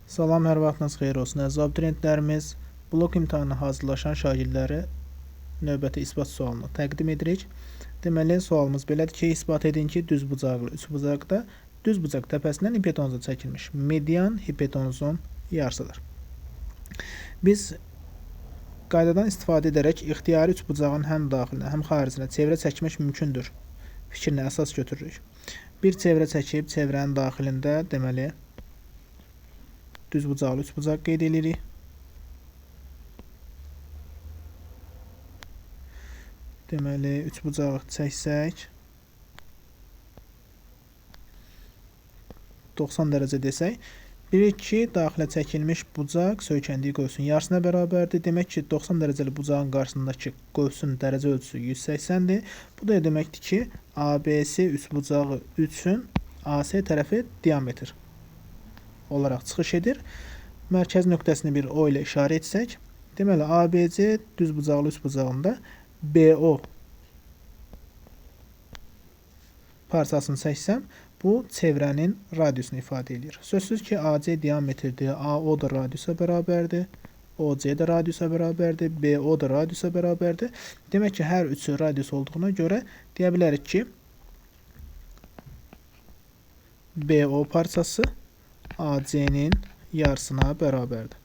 Salam, hər vaxtınız xeyir olsun. Əziz abituriyentlərimiz, blok imtahanına hazırlaşan şagirdləri növbəti isbat sualını təqdim edirik. Deməli, sualımız belədir ki, isbat edin ki, düzbucaqlı üçbucaqda düzbucaq təpəsindən hipotenuza çəkilmiş median hipotenuzun yarısıdır. Biz qaydadan istifadə edərək ixtiyari üçbucağın həm daxilinə, həm xaricinə çevrə çəkmək mümkündür fikrini əsas götürürük. Bir çevrə çəkib, çevrənin daxilində deməli düzbucaqlı üçbucaq qeyd edirik. Deməli, üçbucağı çəksək 90 dərəcə desək, bilirik ki, daxilə çəkilmiş bucaq söykəndiyi qövsün yarısına bərabərdir. Demək ki, 90 dərəcəli bucağın qarşısındakı qövsün dərəcə ölçüsü 180-dir. Bu da deməkdir ki, ABC üçbucağı üçün AC tərəfi diametr olaraq çıxış edir. Mərkəz nöqtəsini bir O ilə işarə etsək, deməli, ABC düzbucaqlı üçbucağında BO parçasını çəksəm, bu çevrənin radiusunu ifadə edir. Sözsüz ki, AC diametrdir, AO da radiusa bərabərdir, OC də radiusa bərabərdir, BO da radiusa bərabərdir. Demək ki, hər üçü radius olduğuna görə deyə bilərik ki, BO parçası AC-nin yarısına bərabərdir.